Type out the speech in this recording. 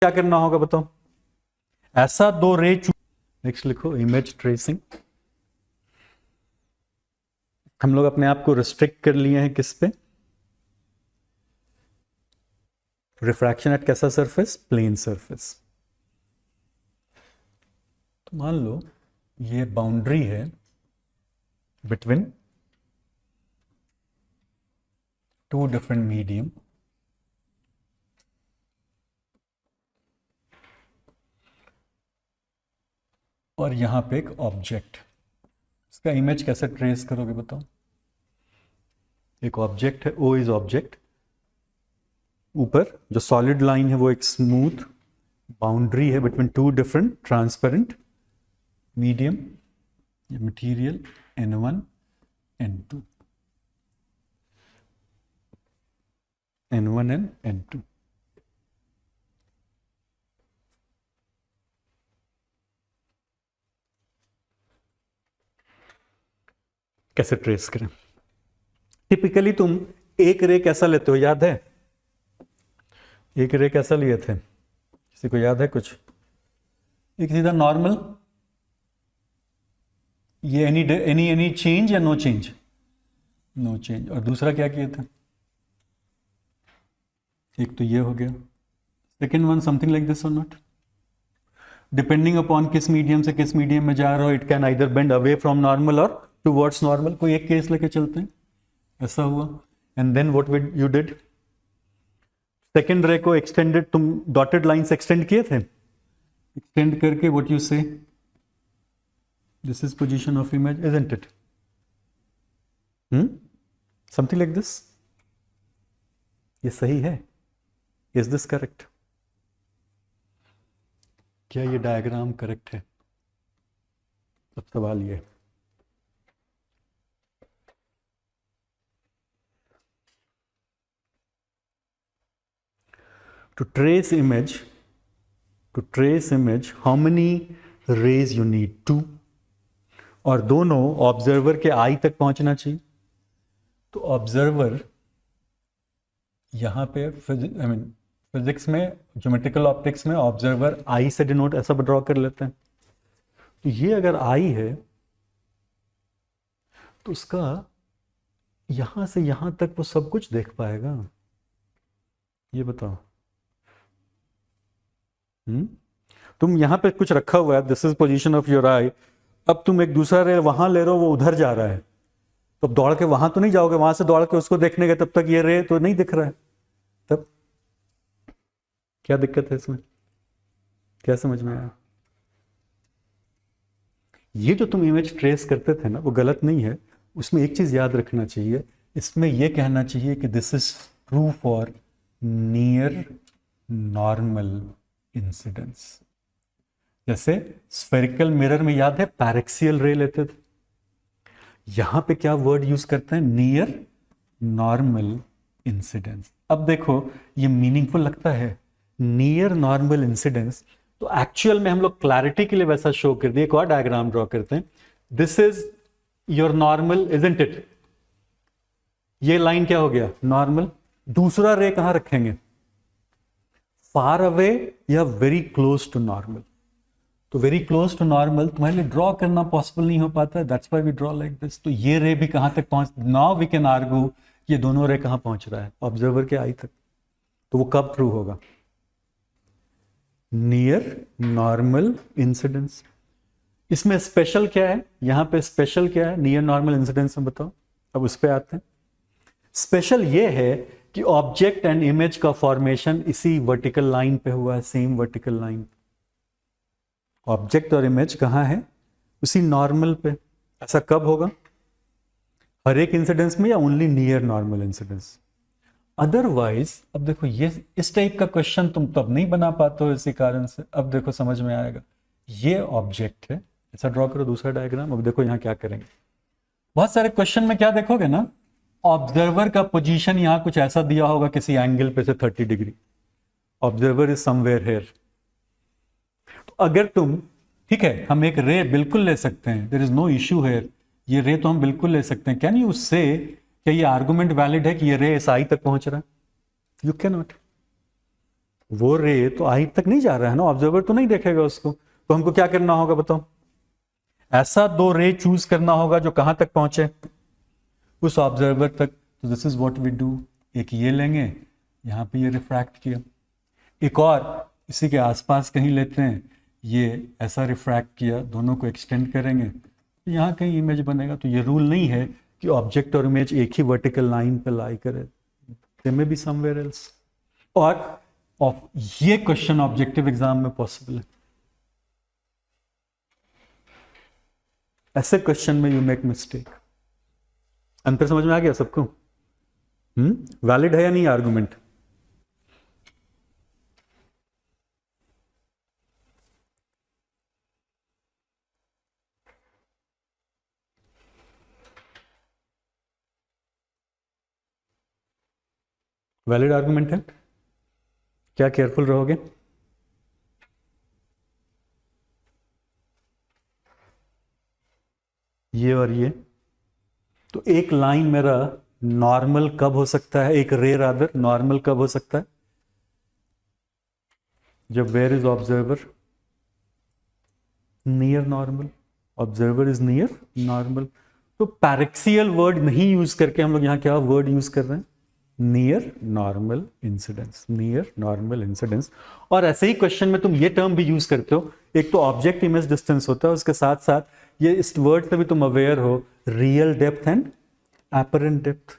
क्या करना होगा बताओ? ऐसा दो रे नेक्स्ट लिखो इमेज ट्रेसिंग। हम लोग अपने आप को रिस्ट्रिक्ट कर लिए हैं किस पे? रिफ्रैक्शन एट कैसा सरफेस? Plane surface. तो मान लो ये बाउंड्री है बिटवीन टू डिफरेंट मीडियम, और यहां पे एक ऑब्जेक्ट। इसका इमेज कैसे ट्रेस करोगे बताओ? एक ऑब्जेक्ट है, ओ इज ऑब्जेक्ट, ऊपर जो सॉलिड लाइन है वो एक स्मूथ बाउंड्री है between two different transparent medium material N1 N2 N1 and N2। कैसे ट्रेस करें? टिपिकली तुम एक रे कैसा लेते हो, याद है? एक रे कैसा लिए थे, किसी को याद है कुछ? एक सीधा नॉर्मल, ये एनी चेंज या नो चेंज? No change. और दूसरा क्या किए थे? एक तो ये हो गया, second one something like this और नॉट, डिपेंडिंग अपॉन किस मीडियम से किस मीडियम में जा रहा हो, it can either bend away from normal और टुवर्ड्स नॉर्मल। कोई एक केस लेके चलते हैं, ऐसा हुआ। And then what you did, second ray को एक्सटेंडेड, तुम डॉटेड लाइन से एक्सटेंड किए थे, एक्सटेंड करके व्हाट यू से, this is position of image, isn't it? Something like this. ये सही है? Is this correct? क्या ये डायग्राम करेक्ट है? अब सवाल ये, to trace image how many rays you need? 2, और दोनों ऑब्जर्वर के आई तक पहुंचना चाहिए। तो ऑब्जर्वर यहां पे फिजिक्स में, ज्योमेट्रिकल ऑप्टिक्स में ऑब्जर्वर आई से डिनोट ऐसा ड्रॉ कर लेते हैं। तो ये अगर आई है तो उसका यहां से यहां तक वो सब कुछ देख पाएगा? ये बताओ। तुम यहां पे कुछ रखा हुआ है, this is position of your eye, अब तुम एक दूसरा रे वहां ले रहे हो, वो उधर जा रहा है, तो अब दौड़ के वहां तो नहीं जाओगे, वहां से दौड़ के उसको देखने गए, तब तक ये रे तो नहीं दिख रहा है, तब क्या दिक्कत है इसमें? क्या समझ में आया? ये जो तुम इमेज ट्रेस करते थे ना, वो गलत नहीं है। उसमें एक चीज याद रखना चाहिए, इसमें यह कहना चाहिए कि this is true for near normal incidence. जैसे स्फेरिकल मिरर में याद है पैरेक्सियल रे लेते थे, यहां पे क्या वर्ड यूज करते हैं? Near normal incidence. अब देखो ये मीनिंगफुल लगता है, नियर नॉर्मल इंसिडेंस। तो एक्चुअल में हम लोग क्लैरिटी के लिए वैसा शो कर दिए, एक और डायग्राम ड्रॉ करते हैं। This is your normal, isn't it? ये लाइन क्या हो गया? नॉर्मल। दूसरा रे कहां रखेंगे? फार अवे या वेरी क्लोज टू नॉर्मल? तो वेरी क्लोज टू नॉर्मल तुम्हारे लिए ड्रॉ करना पॉसिबल नहीं हो पाता, that's why we draw like this. तो ये रे भी कहां तक पहुंच, नाउ वी कैन आर्ग्यू ये दोनों रे कहां पहुंच रहा है? ऑब्जर्वर के आई तक। तो वो कब ट्रू होगा? Near normal incidence. इसमें स्पेशल क्या है? यहां पे स्पेशल क्या है नियर नॉर्मल इंसिडेंस में, बताओ? अब उस पर आते हैं। स्पेशल ये है कि ऑब्जेक्ट एंड इमेज का फॉर्मेशन इसी वर्टिकल लाइन पे हुआ है, सेम वर्टिकल लाइन। ऑब्जेक्ट और इमेज कहां है? उसी नॉर्मल पे। ऐसा कब होगा? हर एक इंसिडेंस में या only near normal incidence? Otherwise, अब देखो ये इस टाइप का क्वेश्चन तुम तब नहीं बना पाते हो इसी कारण से। अब देखो समझ में आएगा, ये ऑब्जेक्ट है, ऐसा ड्रॉ करो दूसरा डायग्राम। अब देखो यहां क्या करेंगे, बहुत सारे क्वेश्चन में क्या देखोगे ना, ऑब्जर्वर का पोजीशन यहां कुछ ऐसा दिया होगा किसी एंगल पे से 30 degree, observer is somewhere here. तो अगर तुम, ठीक है, हम एक रे बिल्कुल ले सकते हैं, there is no issue here, ये रे तो हम बिल्कुल ले सकते हैं। कैन यू से क्या ये आर्गुमेंट वैलिड है कि ये रे एस आई तक पहुंच रहा है? You can not. वो रे तो आई तक नहीं जा रहा है ना, ऑब्जर्वर तो नहीं देखेगा उसको, तो हमको क्या करना होगा बताओ? ऐसा दो रे चूज करना होगा जो कहां तक पहुंचे, उस ऑब्जर्वर तक। तो this is what we do, एक ये लेंगे, यहां पे ये रिफ्रैक्ट किया, एक और इसी के आसपास कहीं लेते हैं, ये ऐसा रिफ्रैक्ट किया, दोनों को एक्सटेंड करेंगे, तो यहाँ कहीं इमेज बनेगा। तो ये रूल नहीं है कि ऑब्जेक्ट और इमेज एक ही वर्टिकल लाइन पे लाई करे, दे मे बी समवेयर एल्स। और ये क्वेश्चन ऑब्जेक्टिव एग्जाम में पॉसिबल है, ऐसे क्वेश्चन में यू मेक मिस्टेक। अंतर समझ में आ गया सबको? वैलिड है या नहीं आर्गुमेंट? वैलिड आर्गुमेंट है? क्या केयरफुल रहोगे? ये और ये, तो एक लाइन मेरा नॉर्मल कब हो सकता है, एक रे रादर नॉर्मल कब हो सकता है? जब where is observer near normal, observer is near normal. तो पैरेक्सियल वर्ड नहीं यूज करके हम लोग यहां क्या वर्ड यूज कर रहे हैं? Near normal incidence, near normal incidence. और ऐसे ही क्वेश्चन में तुम ये टर्म भी यूज करते हो, एक तो ऑब्जेक्ट इमेज डिस्टेंस होता है, उसके साथ साथ ये इस वर्ड से भी तुम अवेयर हो, real depth and apparent depth.